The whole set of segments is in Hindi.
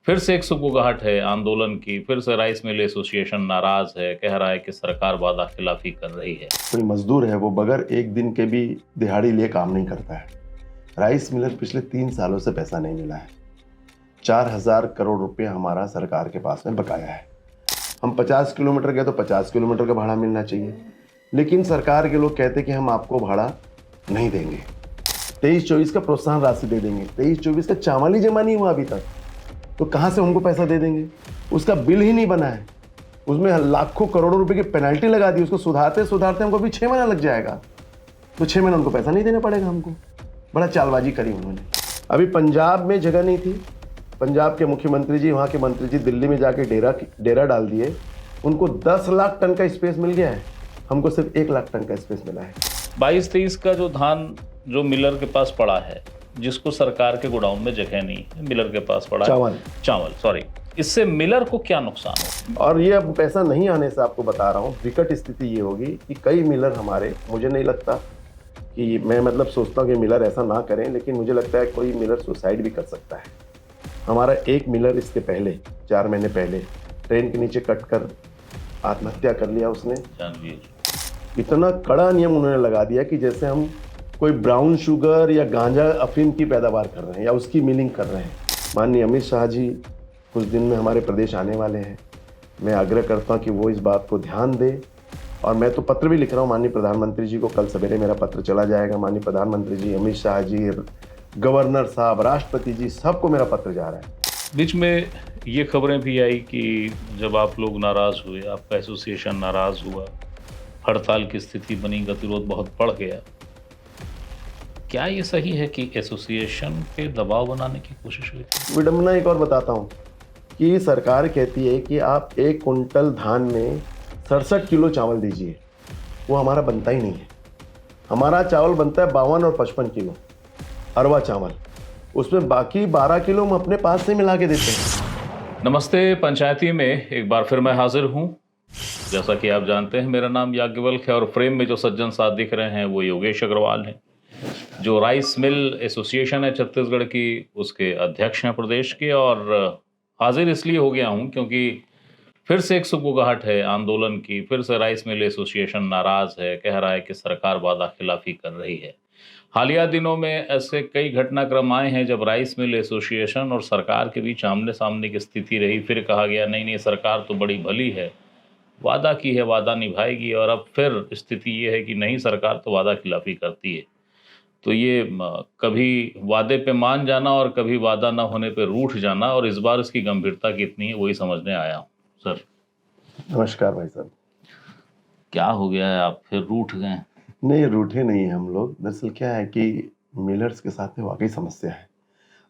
फिर से एक सुगबुगाहट है आंदोलन की। फिर से राइस मिल एसोसिएशन नाराज है, कह रहा है कि सरकार वादा खिलाफी कर रही है। कोई मजदूर है वो बगैर एक दिन के भी दिहाड़ी लिए काम नहीं करता है। राइस मिलर पिछले 3 सालों से पैसा नहीं मिला है। 4,000 करोड़ रुपए हमारा सरकार के पास में बकाया है। हम 50 किलोमीटर गए तो 50 किलोमीटर का भाड़ा मिलना चाहिए, लेकिन सरकार के लोग कहते कि हम आपको भाड़ा नहीं देंगे। 23-24 का प्रोत्साहन राशि दे देंगे। 23-24 का चावल ही जमा नहीं हुआ अभी तक, तो कहाँ से हमको पैसा दे देंगे? उसका बिल ही नहीं बना है, उसमें लाखों करोड़ों रुपए की पेनल्टी लगा दी। उसको सुधारते सुधारते हमको भी 6 महीना लग जाएगा, तो 6 महीना उनको पैसा नहीं देना पड़ेगा हमको। बड़ा चालबाजी करी उन्होंने। अभी पंजाब में जगह नहीं थी, पंजाब के मुख्यमंत्री जी, वहाँ के मंत्री जी दिल्ली में जाके डेरा डाल दिए। उनको 10 लाख टन का स्पेस मिल गया है, हमको सिर्फ 1 लाख टन का स्पेस मिला है। 22-23 का जो धान जो मिलर के पास पड़ा है, जिसको सरकार के गोडाउन में जगह नहीं है, मिलर के पास पड़ा चावल सॉरी, इससे मिलर को क्या नुकसान हो? और ये अब पैसा नहीं आने से आपको बता रहा हूँ, विकट स्थिति ये होगी कि कई मिलर हमारे, मुझे नहीं लगता कि मैं मतलब सोचता हूँ कि मिलर ऐसा ना करें, लेकिन मुझे लगता है कोई मिलर सुसाइड भी कर सकता है। हमारा एक मिलर इसके पहले 4 महीने पहले ट्रेन के नीचे कट कर आत्महत्या कर लिया उसने। इतना कड़ा नियम उन्होंने लगा दिया कि जैसे हम कोई ब्राउन शुगर या गांजा अफीम की पैदावार कर रहे हैं या उसकी मिलिंग कर रहे हैं। माननीय अमित शाह जी कुछ दिन में हमारे प्रदेश आने वाले हैं। मैं आग्रह करता हूं कि वो इस बात को ध्यान दें, और मैं तो पत्र भी लिख रहा हूं माननीय प्रधानमंत्री जी को। कल सवेरे मेरा पत्र चला जाएगा। माननीय प्रधानमंत्री जी, अमित शाह जी, गवर्नर साहब, राष्ट्रपति जी, सबको मेरा पत्र जा रहा है। बीच में ये खबरें भी आई कि जब आप लोग नाराज हुए, आपका एसोसिएशन नाराज हुआ, हड़ताल की स्थिति बनी, गतिरोध बहुत बढ़ गया। क्या ये सही है कि एसोसिएशन पे दबाव बनाने की कोशिश हुई थी? विडंबना एक और बताता हूँ कि सरकार कहती है कि आप 1 कुंटल धान में 67 किलो चावल दीजिए। वो हमारा बनता ही नहीं है। हमारा चावल बनता है 52 और 55 किलो अरवा चावल। उसमें बाकी 12 किलो हम अपने पास से मिला के देते हैं। नमस्ते, पंचायती में एक बार फिर मैं हाजिर हूँ। जैसा कि आप जानते हैं, मेरा नाम याज्ञवल्क्य है और फ्रेम में जो सज्जन साथ दिख रहे हैं वो योगेश अग्रवाल हैं, जो राइस मिल एसोसिएशन है छत्तीसगढ़ की, उसके अध्यक्ष हैं प्रदेश के। और हाजिर इसलिए हो गया हूं क्योंकि फिर से एक सुगबुगाहट है आंदोलन की। फिर से राइस मिल एसोसिएशन नाराज है, कह रहा है कि सरकार वादा खिलाफी कर रही है। हालिया दिनों में ऐसे कई घटनाक्रम आए हैं जब राइस मिल एसोसिएशन और सरकार के बीच आमने सामने की स्थिति रही। फिर कहा गया नहीं सरकार तो बड़ी भली है, वादा की है, वादा निभाएगी। और अब फिर स्थिति ये है कि नहीं, सरकार तो वादा खिलाफी करती है। तो ये कभी वादे पे मान जाना और कभी वादा ना होने पे रूठ जाना, और इस बार इसकी गंभीरता कितनी है वही समझने आया हूँ। सर नमस्कार भाई साहब। क्या हो गया है, आप फिर रूठ गए? नहीं, रूठे नहीं हैं हम लोग। दरअसल क्या है कि मिलर्स के साथ में वाकई समस्या है।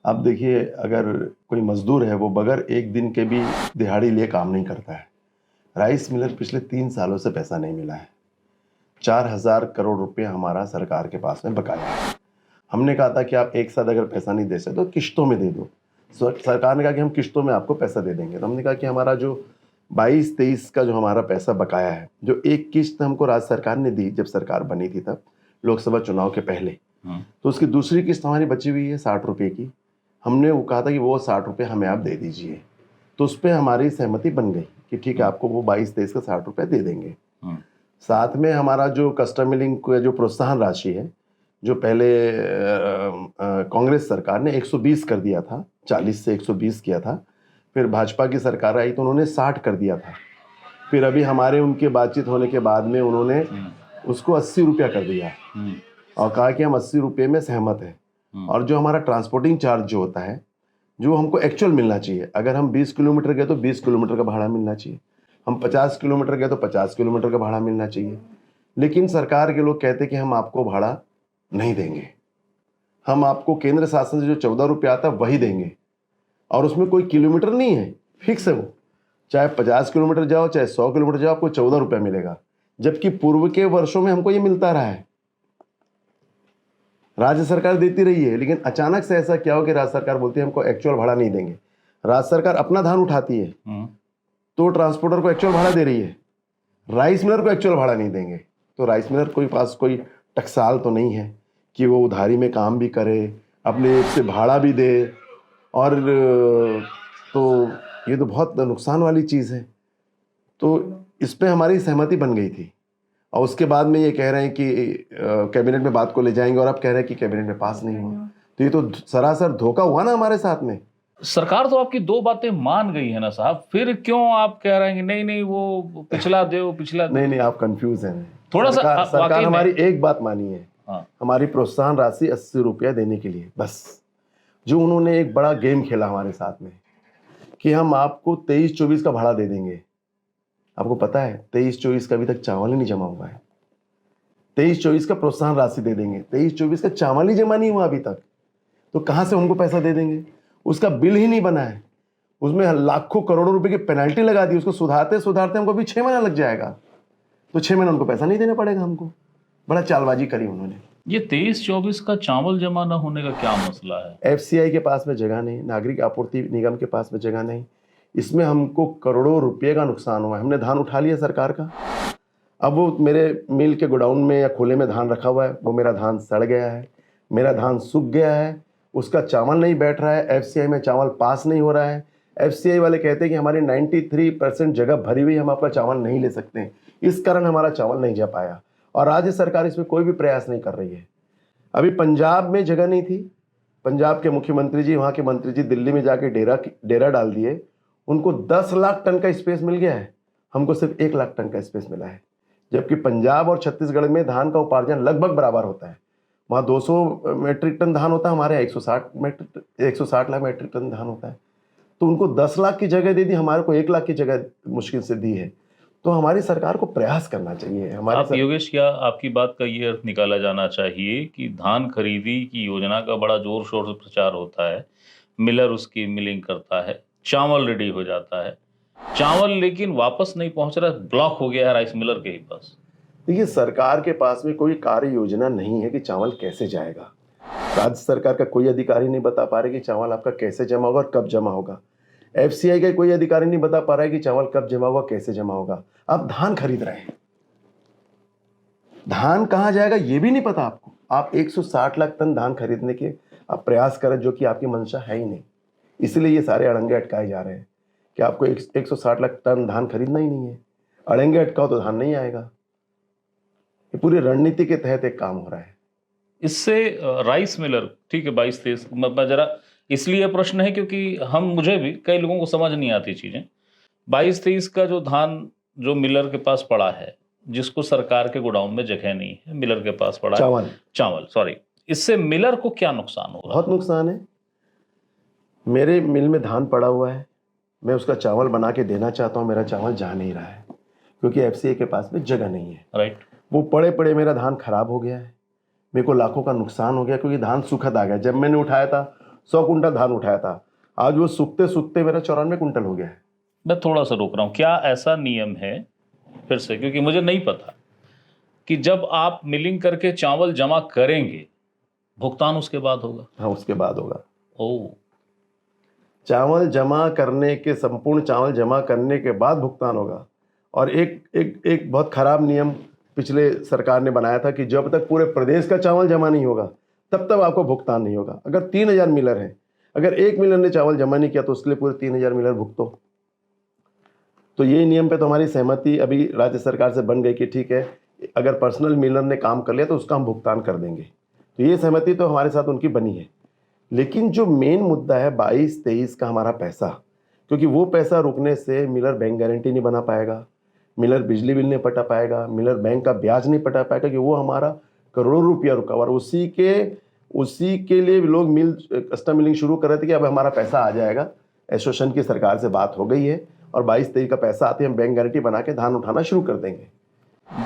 अब देखिए, अगर कोई मजदूर है वो बगैर एक दिन के भी दिहाड़ी लिए काम नहीं करता है। राइस मिलर पिछले 3 सालों से पैसा नहीं मिला है। 4,000 करोड़ रुपए हमारा सरकार के पास में बकाया है। हमने कहा था कि आप एक साथ अगर पैसा नहीं दे सकते तो किश्तों में दे दो। सरकार ने कहा कि हम किश्तों में आपको पैसा दे देंगे। तो हमने कहा कि हमारा जो 22-23 का जो हमारा पैसा बकाया है, जो एक किश्त हमको राज्य सरकार ने दी जब सरकार बनी थी तब, लोकसभा चुनाव के पहले, तो उसकी दूसरी किस्त हमारी बची हुई है 60 रुपये की। हमने वो कहा था कि वो 60 रुपये हमें आप दे दीजिए। तो उस पर हमारी सहमति बन गई कि ठीक है, आपको वो 22-23 का 60 रुपये दे देंगे। साथ में हमारा जो कस्टम मिलिंग का जो प्रोत्साहन राशि है, जो पहले कांग्रेस सरकार ने 120 कर दिया था, 40 से 120 किया था। फिर भाजपा की सरकार आई तो उन्होंने 60 कर दिया था। फिर अभी हमारे उनके बातचीत होने के बाद में उन्होंने उसको 80 रुपया कर दिया और कहा कि हम 80 रुपये में सहमत हैं। और जो हमारा ट्रांसपोर्टिंग चार्ज जो होता है, जो हमको एक्चुअल मिलना चाहिए, अगर हम 20 किलोमीटर गए तो 20 किलोमीटर का भाड़ा मिलना चाहिए, हम 50 किलोमीटर गए तो 50 किलोमीटर का भाड़ा मिलना चाहिए। लेकिन सरकार के लोग कहते कि हम आपको भाड़ा नहीं देंगे, हम आपको केंद्र शासन से जो 14 रुपये आता है वही देंगे। और उसमें कोई किलोमीटर नहीं है, फिक्स है वो। चाहे 50 किलोमीटर जाओ चाहे 100 किलोमीटर जाओ, आपको 14 रुपये मिलेगा। जबकि पूर्व के वर्षों में हमको ये मिलता रहा है, राज्य सरकार देती रही है। लेकिन अचानक से ऐसा क्या हो कि राज्य सरकार बोलती है हमको एक्चुअल भाड़ा नहीं देंगे। राज्य सरकार अपना धान उठाती है तो ट्रांसपोर्टर को एक्चुअल भाड़ा दे रही है, राइस मिलर को एक्चुअल भाड़ा नहीं देंगे। तो राइस मिलर के पास कोई टकसाल तो नहीं है कि वो उधारी में काम भी करे, अपने से भाड़ा भी दे और तो ये तो बहुत नुकसान वाली चीज़ है। तो इस पे हमारी सहमति बन गई थी और उसके बाद में ये कह रहे हैं कि कैबिनेट में बात को ले जाएंगे और अब कह रहे हैं कि कैबिनेट में पास नहीं हुआ। तो ये तो सरासर धोखा हुआ ना हमारे साथ में। सरकार तो आपकी दो बातें मान गई है ना साहब, फिर क्यों आप कह रहे हैं कि नहीं नहीं वो पिछला दो पिछला दो? नहीं, आप कंफ्यूज हैं। थोड़ा सा सरकार वाकई में हमारी एक बात मानी है, हाँ, हमारी प्रोत्साहन राशि 80 रुपया देने के लिए बस। जो उन्होंने एक बड़ा गेम खेला हमारे साथ में कि हम आपको 23-24 का भाड़ा दे देंगे। आपको पता है 23-24 का अभी तक चावल ही नहीं जमा हुआ है। 23-24 का प्रोत्साहन राशि दे देंगे, 23-24 का चावल ही जमा नहीं हुआ अभी तक, तो कहाँ से उनको पैसा दे देंगे? उसका बिल ही नहीं बना है, उसमें लाखों करोड़ों रुपए की पेनल्टी लगा दी। उसको सुधारते सुधारते हमको अभी 6 महीना लग जाएगा, तो 6 महीना उनको पैसा नहीं देना पड़ेगा हमको। बड़ा चालबाजी करी उन्होंने। ये 23-24 का चावल जमा न होने का क्या मसला है? एफसीआई के पास में जगह नहीं, नागरिक आपूर्ति निगम के पास में जगह नहीं। इसमें हमको करोड़ों रुपये का नुकसान हुआ है। हमने धान उठा लिया सरकार का, अब वो मेरे मिल के गोडाउन में या खुले में धान रखा हुआ है, वो मेरा धान सड़ गया है, मेरा धान सूख गया है, उसका चावल नहीं बैठ रहा है, एफसीआई में चावल पास नहीं हो रहा है। एफसीआई वाले कहते हैं कि हमारी 93% जगह भरी हुई, हम आपका चावल नहीं ले सकते हैं। इस कारण हमारा चावल नहीं जा पाया और राज्य सरकार इसमें कोई भी प्रयास नहीं कर रही है। अभी पंजाब में जगह नहीं थी, पंजाब के मुख्यमंत्री जी, वहाँ के मंत्री जी दिल्ली में जाके डेरा डाल दिए। उनको 10 लाख टन का स्पेस मिल गया है, हमको सिर्फ 1 लाख टन का स्पेस मिला है। जबकि पंजाब और छत्तीसगढ़ में धान का उपार्जन लगभग बराबर होता है। वहाँ 200 मैट्रिक टन धान होता है, हमारे यहाँ 160 लाख मैट्रिक टन धान होता है। तो उनको 10 लाख की जगह दे दी, हमारे को 1 लाख की जगह मुश्किल से दी है। तो हमारी सरकार को प्रयास करना चाहिए। हमारे योगेश, क्या आपकी बात का ये अर्थ निकाला जाना चाहिए कि धान खरीदी की योजना का बड़ा जोर शोर से प्रचार होता है, मिलर उसकी मिलिंग करता है, चावल रेडी हो जाता है, चावल लेकिन वापस नहीं पहुंच रहा, ब्लॉक हो गया है राइस मिलर के ही पास? देखिए, सरकार के पास में कोई कार्य योजना नहीं है कि चावल कैसे जाएगा। राज्य सरकार का कोई अधिकारी नहीं बता पा रहे कि चावल आपका कैसे जमा होगा और कब जमा होगा। एफसीआई का कोई अधिकारी नहीं बता पा रहा है कि चावल कब जमा होगा, कैसे जमा होगा। आप धान खरीद रहे हैं, धान कहां जाएगा ये भी नहीं पता आपको। आप 160 लाख टन धान खरीदने के आप प्रयास करें, जो कि आपकी मंशा है ही नहीं। इसलिए ये सारे अड़ंगे अटकाए जा रहे हैं कि आपको 160 लाख टन धान खरीदना ही नहीं है। अड़ंगे अटकाओ तो धान नहीं आएगा। ये पूरी रणनीति के तहत एक काम हो रहा है। इससे राइस मिलर, ठीक है, 22-23 जरा इसलिए प्रश्न है क्योंकि मुझे भी कई लोगों को समझ नहीं आती चीजें। 22-23 का जो धान जो मिलर के पास पड़ा है, जिसको सरकार के गोडाउन में जगह नहीं है, मिलर के पास पड़ा है चावल, सॉरी, इससे मिलर को क्या नुकसान हो रहा है? बहुत नुकसान है। मेरे मिल में धान पड़ा हुआ है, मैं उसका चावल बना के देना चाहता हूँ, मेरा चावल जा नहीं रहा है क्योंकि एफसीआई के पास में जगह नहीं है। राइट। वो पड़े पड़े मेरा धान खराब हो गया है, मेरे को लाखों का नुकसान हो गया क्योंकि धान सूखत आ गया। जब मैंने उठाया था 100 कुंटल धान उठाया था, आज वो सूखते सूखते मेरा 94 कुंटल हो गया है। मैं थोड़ा सा रोक रहा हूँ, क्या ऐसा नियम है, फिर से क्योंकि मुझे नहीं पता, कि जब आप मिलिंग करके चावल जमा करेंगे भुगतान उसके बाद होगा? हाँ, उसके बाद होगा। ओह, चावल जमा करने के, संपूर्ण चावल जमा करने के बाद भुगतान होगा। और एक बहुत खराब नियम पिछले सरकार ने बनाया था कि जब तक पूरे प्रदेश का चावल जमा नहीं होगा तब तक आपको भुगतान नहीं होगा। अगर 3000 मिलर हैं, अगर एक मिलर ने चावल जमा नहीं किया तो उसके लिए पूरे 3000 मिलर भुगतो। तो ये नियम पे तो हमारी सहमति अभी राज्य सरकार से बन गई कि ठीक है, अगर पर्सनल मिलर ने काम कर लिया तो उसका हम भुगतान कर देंगे। तो ये सहमति तो हमारे साथ उनकी बनी है। लेकिन जो मेन मुद्दा है 22-23 का हमारा पैसा, क्योंकि वो पैसा रुकने से मिलर बैंक गारंटी नहीं बना पाएगा, मिलर बिजली बिल नहीं पटा पाएगा, मिलर बैंक का ब्याज नहीं पटा पाएगा, कि वो हमारा करोड़ों रुपया रुका। और उसी के लिए लोग कस्टम मिलिंग शुरू कर रहे थे कि अब हमारा पैसा आ जाएगा। एसोसिएशन की सरकार से बात हो गई है और 22-23 का पैसा आते ही हम बैंक गारंटी बना के धान उठाना शुरू कर देंगे।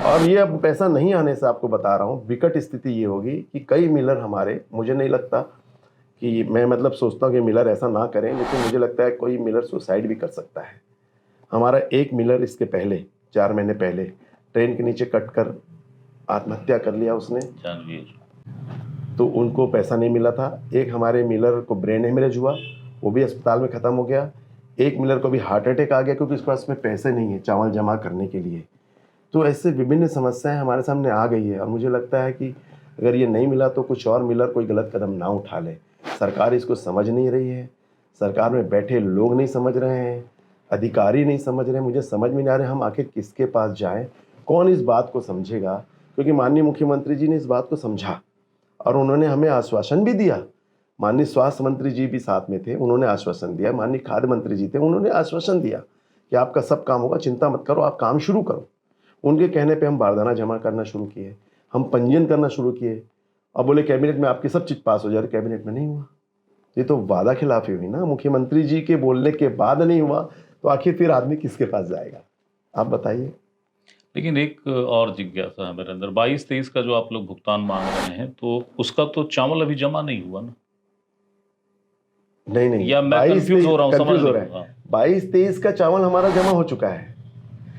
और ये अब पैसा नहीं आने से आपको बता रहा हूँ, विकट स्थिति ये होगी कि कई मिलर हमारे, मुझे नहीं लगता कि मैं सोचता हूँ कि मिलर ऐसा ना करें, लेकिन मुझे लगता है कोई मिलर सुसाइड भी कर सकता है। हमारा एक मिलर इसके पहले 4 महीने पहले ट्रेन के नीचे कट कर आत्महत्या कर लिया उसने, तो उनको पैसा नहीं मिला था। एक हमारे मिलर को ब्रेन हेमरेज हुआ, वो भी अस्पताल में ख़त्म हो गया। एक मिलर को भी हार्ट अटैक आ गया क्योंकि उसके पास में पैसे नहीं है चावल जमा करने के लिए। तो ऐसे विभिन्न समस्याएं हमारे सामने आ गई है और मुझे लगता है कि अगर ये नहीं मिला तो कुछ और मिलर कोई गलत कदम ना उठा ले। सरकार इसको समझ नहीं रही है। सरकार में बैठे लोग नहीं समझ रहे हैं, अधिकारी नहीं समझ रहे हैं। मुझे समझ में नहीं आ रहा है हम आखिर किसके पास जाएं, कौन इस बात को समझेगा। क्योंकि माननीय मुख्यमंत्री जी ने इस बात को समझा और उन्होंने हमें आश्वासन भी दिया। माननीय स्वास्थ्य मंत्री जी भी साथ में थे, उन्होंने आश्वासन दिया। माननीय खाद्य मंत्री जी थे, उन्होंने आश्वासन दिया कि आपका सब काम होगा, चिंता मत करो, आप काम शुरू करो। उनके कहने पे हम बारदाना जमा करना शुरू किए, हम पंजीयन करना शुरू किए। अब बोले कैबिनेट में आपकी सब चीज़ पास हो जाए, कैबिनेट में नहीं हुआ। ये तो वादा खिलाफी हुई ना। मुख्यमंत्री जी के बोलने के बाद नहीं हुआ तो आखिर फिर आदमी किसके पास जाएगा, आप बताइए। लेकिन एक और जिज्ञासा है मेरे अंदर, 22-23 का जो आप लोग भुगतान मांग रहे हैं, तो उसका तो चावल अभी जमा नहीं हुआ ना? नहीं, या मैं कंफ्यूज हो रहा हूँ, समझ कंफ्यूज हो नहीं रहा हाँ। है। 22-23 का चावल हमारा जमा हो चुका है,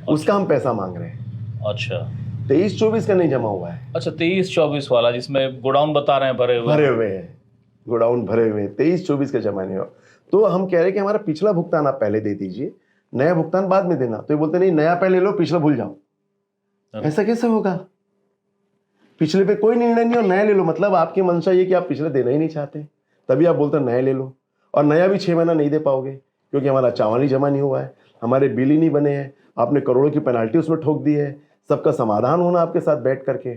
उसका हम पैसा मांग रहे हैं। अच्छा 23-24 का नहीं जमा हुआ है। अच्छा, 23-24 वाला जिसमें गोडाउन बता रहे हैं भरे हुए हैं, गोडाउन भरे हुए हैं। 23-24 का जमा नहीं हुआ। तो हम कह रहे हैं कि हमारा पिछला भुगतान आप पहले दे दीजिए, नया भुगतान बाद में देना। तो ये बोलते नहीं, नया पहले लो, पिछला भूल जाओ। ऐसा कैसे होगा? पिछले पे कोई निर्णय नहीं और नया ले लो। मतलब आपकी मंशा ये कि आप पिछले देना ही नहीं चाहते, तभी आप बोलते नया ले लो। और नया भी 6 महीना नहीं दे पाओगे क्योंकि हमारा चावल ही जमा नहीं हुआ है, हमारे बिल ही नहीं बने हैं। आपने करोड़ों की पेनाल्टी उसमें ठोक दी है। सबका समाधान होना आपके साथ बैठ करके,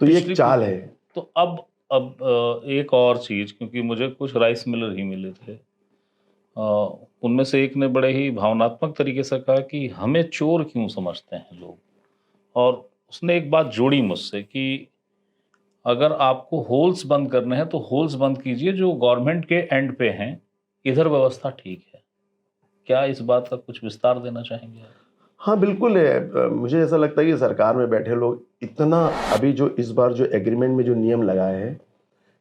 तो ये एक चाल है। तो अब एक और चीज, क्योंकि मुझे कुछ राइस मिलर ही मिले थे, उनमें से एक ने बड़े ही भावनात्मक तरीके से कहा कि हमें चोर क्यों समझते हैं लोग। और उसने एक बात जोड़ी मुझसे कि अगर आपको होल्स बंद करने हैं तो होल्स बंद कीजिए जो गवर्नमेंट के एंड पे हैं, इधर व्यवस्था ठीक है। क्या इस बात का कुछ विस्तार देना चाहेंगे आप? हाँ बिल्कुल है। मुझे ऐसा लगता है कि सरकार में बैठे लोग इतना, अभी जो इस बार जो एग्रीमेंट में जो नियम लगाए हैं,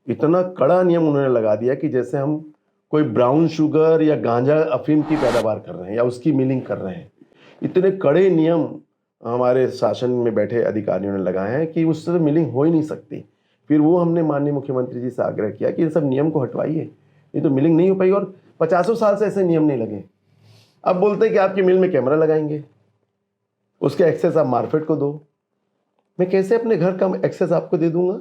इतना कड़ा नियम उन्होंने लगा दिया कि जैसे हम कोई ब्राउन शुगर या गांजा अफीम की पैदावार कर रहे हैं या उसकी मिलिंग कर रहे हैं। इतने कड़े नियम हमारे शासन में बैठे अधिकारियों ने लगाए हैं कि उससे मिलिंग हो ही नहीं सकती। फिर वो हमने माननीय मुख्यमंत्री जी से आग्रह किया कि इन सब नियम को हटवाइए, नहीं तो मिलिंग नहीं हो पाई। और 50 साल से ऐसे नियम नहीं लगे। अब बोलते हैं कि आपकी मिल में कैमरा लगाएंगे, उसके एक्सेस आप मार्केट को दो। मैं कैसे अपने घर का एक्सेस आपको दे दूंगा?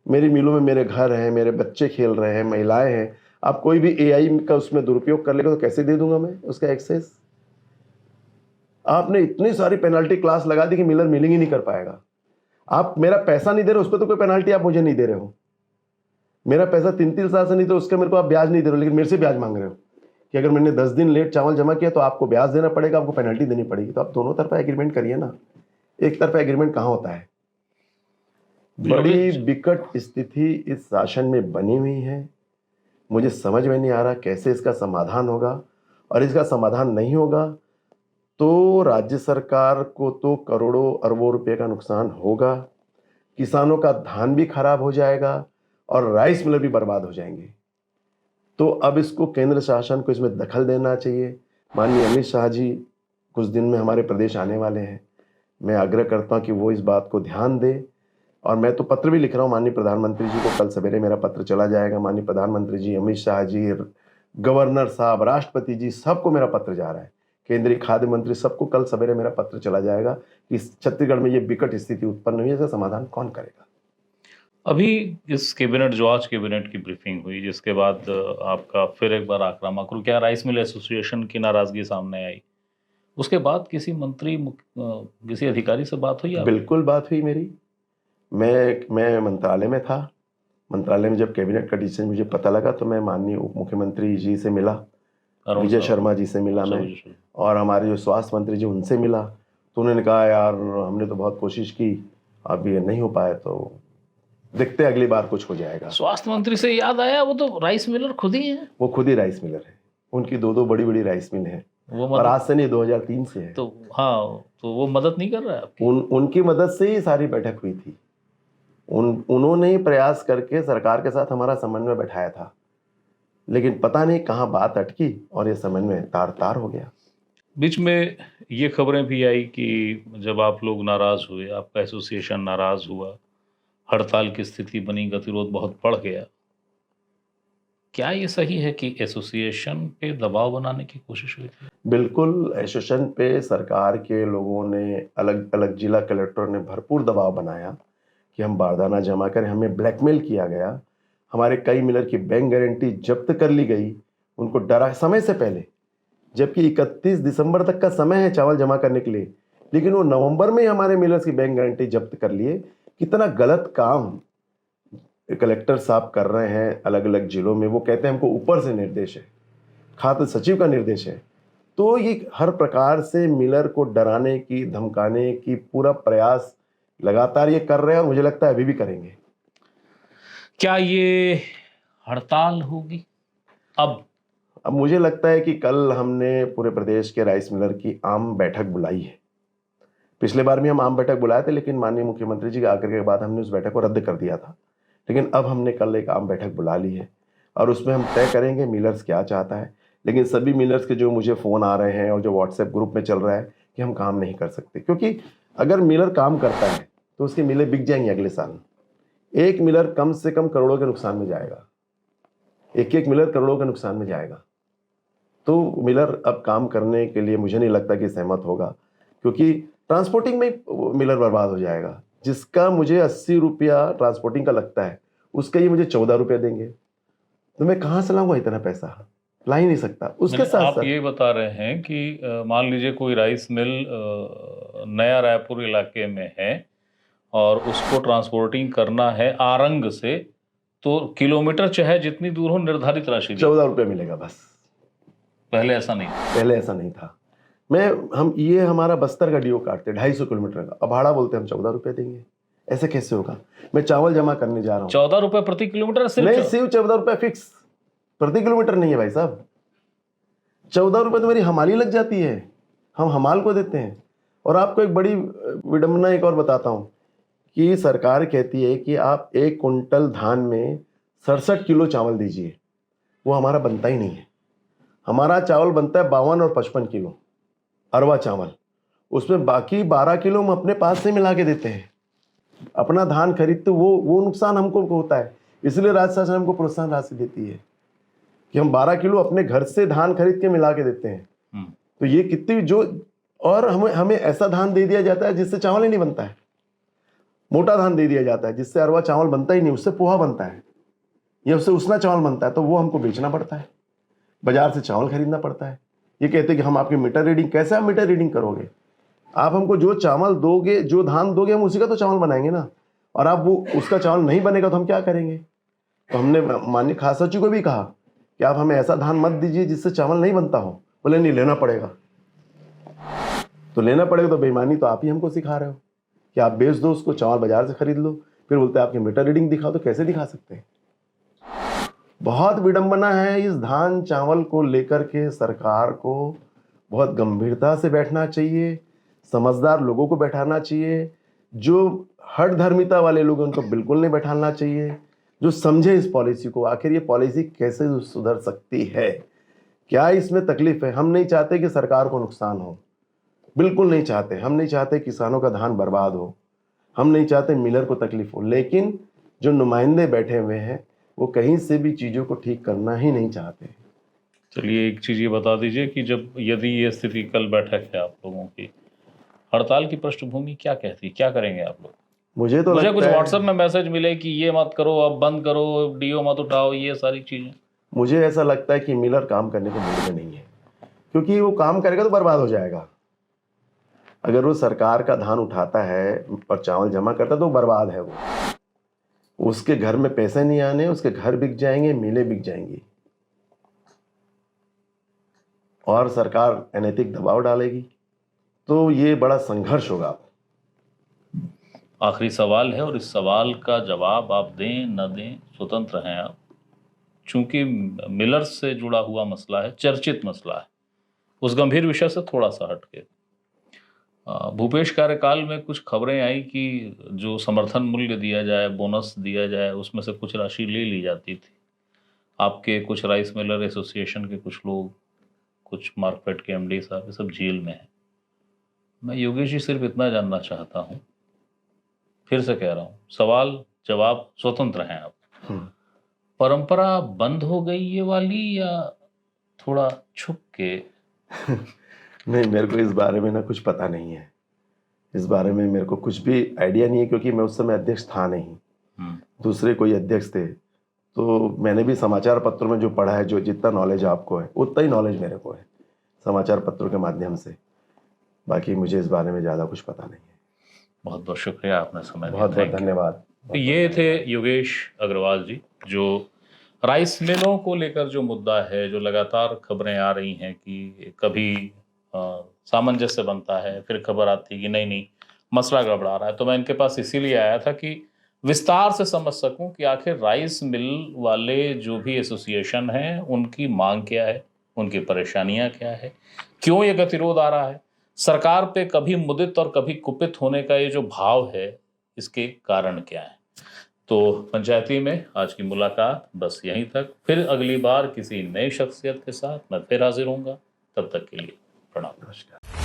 मेरी मिलों में मेरे घर हैं, मेरे बच्चे खेल रहे हैं, महिलाएं हैं। आप कोई भी एआई का उसमें दुरुपयोग कर लेगा तो कैसे दे दूंगा मैं उसका एक्सेस? आपने इतनी सारी पेनल्टी क्लास लगा दी कि मिलर मिलिंग ही नहीं कर पाएगा। आप मेरा पैसा नहीं दे रहे, उस पर तो कोई पेनल्टी आप मुझे नहीं दे रहे हो। मेरा पैसा 3-3 साल से नहीं, तो उसका मेरे को आप ब्याज नहीं दे रहे हो, लेकिन मेरे से ब्याज मांग रहे हो कि अगर मैंने 10 दिन लेट चावल जमा किया तो आपको ब्याज देना पड़ेगा, आपको पेनल्टी देनी पड़ेगी। तो आप दोनों तरफा एग्रीमेंट करिए ना, एक तरफा एग्रीमेंट कहाँ होता है? बड़ी विकट स्थिति इस शासन में बनी हुई है। मुझे समझ में नहीं आ रहा कैसे इसका समाधान होगा। और इसका समाधान नहीं होगा तो राज्य सरकार को तो करोड़ों अरबों रुपए का नुकसान होगा, किसानों का धान भी खराब हो जाएगा और राइस मिलर भी बर्बाद हो जाएंगे। तो अब इसको केंद्र शासन को इसमें दखल देना चाहिए। माननीय अमित शाह जी कुछ दिन में हमारे प्रदेश आने वाले हैं। मैं आग्रह करता हूं कि वो इस बात को ध्यान दे। और मैं तो पत्र भी लिख रहा हूं माननीय प्रधानमंत्री जी को। कल सवेरे मेरा पत्र चला जाएगा। माननीय प्रधानमंत्री जी, अमित शाह जी, गवर्नर साहब, राष्ट्रपति जी, सबको मेरा पत्र जा रहा है। केंद्रीय खाद्य मंत्री, सबको कल सवेरे मेरा पत्र चला जाएगा कि छत्तीसगढ़ में ये विकट स्थिति उत्पन्न हुई है, इसका समाधान कौन करेगा। अभी इस कैबिनेट, जो आज कैबिनेट की ब्रीफिंग हुई, जिसके बाद आपका फिर एक बार आक्रामक रुख, क्या राइस मिल एसोसिएशन की नाराजगी सामने आई, उसके बाद किसी मंत्री किसी अधिकारी से बात हुई? बिल्कुल बात हुई मेरी। मैं मंत्रालय में था। मंत्रालय में जब कैबिनेट का डिसीजन मुझे पता लगा तो मैं माननीय उप मुख्यमंत्री जी से मिला, विजय शर्मा जी से मिला मैं, और हमारे जो स्वास्थ्य मंत्री जी उनसे मिला। तो उन्होंने कहा यार हमने तो बहुत कोशिश की, अब ये नहीं हो पाया, तो देखते अगली बार कुछ हो जाएगा। स्वास्थ्य मंत्री से याद आया, वो तो राइस मिलर खुद ही है। वो खुद ही राइस मिलर है। उनकी 2 बड़ी बड़ी राइस मिल है, और आज से नहीं, 2003 से है। तो हाँ, तो वो मदद नहीं कर रहा है आपकी? उनकी मदद से ही सारी बैठक हुई थी। उन्होंने ही प्रयास करके सरकार के साथ हमारा समन्वय बैठाया था, लेकिन पता नहीं कहाँ बात अटकी और ये समन्वय तार हो गया। बीच में ये खबरें भी आई कि जब आप लोग नाराज हुए, आपका एसोसिएशन नाराज हुआ, हड़ताल की स्थिति बनी, गतिरोध बहुत बढ़ गया। क्या ये सही है कि एसोसिएशन पे दबाव बनाने की कोशिश हुई थी? बिल्कुल, एसोसिएशन पे सरकार के लोगों ने, अलग अलग जिला कलेक्टर ने भरपूर दबाव बनाया कि हम बारदाना जमा करें। हमें ब्लैकमेल किया गया। हमारे कई मिलर की बैंक गारंटी जब्त कर ली गई, उनको डरा समय से पहले, जबकि 31 दिसंबर तक का समय है चावल जमा करने के लिए, लेकिन वो नवंबर में हमारे मिलर्स की बैंक गारंटी जब्त कर लिए। कितना गलत काम कलेक्टर साहब कर रहे हैं अलग अलग जिलों में। वो कहते हैं हमको ऊपर से निर्देश है, खाद्य सचिव का निर्देश है। तो ये हर प्रकार से मिलर को डराने की, धमकाने की पूरा प्रयास लगातार ये कर रहे हैं और मुझे लगता है अभी भी करेंगे। क्या ये हड़ताल होगी अब? मुझे लगता है कि कल हमने पूरे प्रदेश के राइस मिलर की आम बैठक बुलाई है। पिछले बार भी हम आम बैठक बुलाए थे, लेकिन माननीय मुख्यमंत्री जी के आकर के बाद हमने उस बैठक को रद्द कर दिया था। लेकिन अब हमने कल एक आम बैठक बुला ली है और उसमें हम तय करेंगे मिलर्स क्या चाहता है। लेकिन सभी मिलर्स के जो मुझे फ़ोन आ रहे हैं और जो व्हाट्सएप ग्रुप में चल रहा है कि हम काम नहीं कर सकते, क्योंकि अगर मिलर काम करता है तो उसकी मिलें बिक जाएंगी अगले साल। एक मिलर कम से कम करोड़ों के नुकसान में जाएगा, एक मिलर करोड़ों के नुकसान में जाएगा। तो मिलर अब काम करने के लिए मुझे नहीं लगता कि सहमत होगा, क्योंकि ट्रांसपोर्टिंग में मिलर बर्बाद हो जाएगा। जिसका मुझे 80 रुपया ट्रांसपोर्टिंग का लगता है, उसके ये मुझे 14 रुपये देंगे, तो मैं कहाँ से लाऊंगा इतना पैसा? ला ही नहीं सकता। उसके साथ आप साथ ये बता रहे हैं कि मान लीजिए कोई राइस मिल नया रायपुर इलाके में है और उसको ट्रांसपोर्टिंग करना है आरंग से, तो किलोमीटर चाहे जितनी दूर हो निर्धारित राशि दी। 14 रुपये मिलेगा बस। पहले ऐसा नहीं था। पहले ऐसा नहीं था। हम ये हमारा बस्तर का डीओ काटते 250 किलोमीटर का, अब भाड़ा बोलते हम 14 रुपये देंगे। ऐसे कैसे होगा? मैं चावल जमा करने जा रहा हूँ। 14 रुपये प्रति किलोमीटर? सिर्फ नहीं, सिर्फ 14 रुपये फिक्स, प्रति किलोमीटर नहीं है भाई साहब। 14 रुपये तो मेरी हमाली लग जाती है, हम हमाल को देते हैं। और आपको एक बड़ी विडंबना एक और बताता हूँ कि सरकार कहती है कि आप 1 कुंटल धान में 67 किलो चावल दीजिए। वो हमारा बनता ही नहीं है। हमारा चावल बनता है 52 और 55 किलो अरवा चावल। उसमें बाकी 12 किलो हम अपने पास से मिला के देते हैं। अपना धान खरीदते वो नुकसान हमको होता है। इसलिए राज्य शासन हमको प्रोत्साहन राशि देती है कि हम 12 किलो अपने घर से धान खरीद के मिला के देते हैं। तो ये कितनी जो, और हमें ऐसा धान दे दिया जाता है जिससे चावल ही नहीं बनता है। मोटा धान दे दिया जाता है जिससे अरवा चावल बनता ही नहीं, उससे पोहा बनता है या उससे उसना चावल बनता है, तो वो हमको बेचना पड़ता है, बाजार से चावल खरीदना पड़ता है। ये कहते हैं कि हम आपकी मीटर रीडिंग, कैसे आप मीटर रीडिंग करोगे? आप हमको जो चावल दोगे, जो धान दोगे, हम उसी का तो चावल बनाएंगे ना। और आप वो उसका चावल नहीं बनेगा तो हम क्या करेंगे? तो हमने माननीय खाद्य सचिव को भी कहा कि आप हमें ऐसा धान मत दीजिए जिससे चावल नहीं बनता हो। बोले नहीं, लेना पड़ेगा। तो लेना पड़ेगा तो बेईमानी तो आप ही हमको सिखा रहे हो कि आप बेच दो उसको, चावल बाजार से खरीद लो, फिर बोलते हैं आपकी मीटर रीडिंग दिखाओ। तो कैसे दिखा सकते हैं? बहुत विडंबना है इस धान चावल को लेकर के। सरकार को बहुत गंभीरता से बैठना चाहिए, समझदार लोगों को बैठाना चाहिए। जो हठ धर्मिता वाले लोग उनको बिल्कुल नहीं बैठाना चाहिए, जो समझे इस पॉलिसी को, आखिर ये पॉलिसी कैसे सुधर सकती है, क्या इसमें तकलीफ है। हम नहीं चाहते कि सरकार को नुकसान हो, बिल्कुल नहीं चाहते। हम नहीं चाहते किसानों का धान बर्बाद हो, हम नहीं चाहते मिलर को तकलीफ हो। लेकिन जो नुमाइंदे बैठे हुए हैं वो कहीं से भी चीज़ों को ठीक करना ही नहीं चाहते। चलिए एक चीज़ ये बता दीजिए कि जब यदि ये स्थिति, कल बैठक है आप लोगों की, हड़ताल की पृष्ठभूमि क्या कहती है, क्या करेंगे आप लोग? मुझे कुछ व्हाट्सएप में मैसेज मिले कि ये मत करो, अब बंद करो, डीओ मत उठाओ, ये सारी चीज़ें। मुझे ऐसा लगता है कि मिलर काम करने के मूड में नहीं है, क्योंकि वो काम करेगा तो बर्बाद हो जाएगा। अगर वो सरकार का धान उठाता है और चावल जमा करता है तो बर्बाद है वो। उसके घर में पैसे नहीं आने, उसके घर बिक जाएंगे, मिलें बिक जाएंगी और सरकार अनैतिक दबाव डालेगी। तो ये बड़ा संघर्ष होगा। आखिरी सवाल है और इस सवाल का जवाब आप दें न दें स्वतंत्र हैं आप, चूंकि मिलर्स से जुड़ा हुआ मसला है, चर्चित मसला है, उस गंभीर विषय से थोड़ा सा हटके। भूपेश कार्यकाल में कुछ खबरें आई कि जो समर्थन मूल्य दिया जाए, बोनस दिया जाए, उसमें से कुछ राशि ले ली जाती थी। आपके कुछ राइस मिलर एसोसिएशन के कुछ लोग, कुछ मार्केट के एमडी साहब, ये सब जेल में हैं। मैं योगेश जी सिर्फ इतना जानना चाहता हूँ, फिर से कह रहा हूँ, सवाल जवाब स्वतंत्र हैं आप, परंपरा बंद हो गई ये वाली या थोड़ा छुप के? नहीं, मेरे को इस बारे में ना कुछ पता नहीं है। इस बारे में मेरे को कुछ भी आइडिया नहीं है, क्योंकि मैं उस समय अध्यक्ष था नहीं, दूसरे कोई अध्यक्ष थे। तो मैंने भी समाचार पत्रों में जो पढ़ा है, जो जितना नॉलेज आपको है उतना ही नॉलेज मेरे को है समाचार पत्रों के माध्यम से। बाकी मुझे इस बारे में ज़्यादा कुछ पता नहीं है। बहुत बहुत शुक्रिया, आपने समय दिया। बहुत बहुत Thank you। धन्यवाद। तो ये थे योगेश अग्रवाल जी, जो राइस मिलों को लेकर जो मुद्दा है, जो लगातार खबरें आ रही हैं कि कभी सामंजस्य बनता है, फिर खबर आती है कि नहीं नहीं मसला गड़बड़ा रहा है। तो मैं इनके पास इसीलिए आया था कि विस्तार से समझ सकूं कि आखिर राइस मिल वाले जो भी एसोसिएशन हैं उनकी मांग क्या है, उनकी परेशानियां क्या है, क्यों ये गतिरोध आ रहा है, सरकार पे कभी मुदित और कभी कुपित होने का ये जो भाव है, इसके कारण क्या है। तो पंचायती में आज की मुलाकात बस यहीं तक। फिर अगली बार किसी नई शख्सियत के साथ मैं फिर हाजिर होऊंगा। तब तक के लिए प्रणाम। नमस्कार।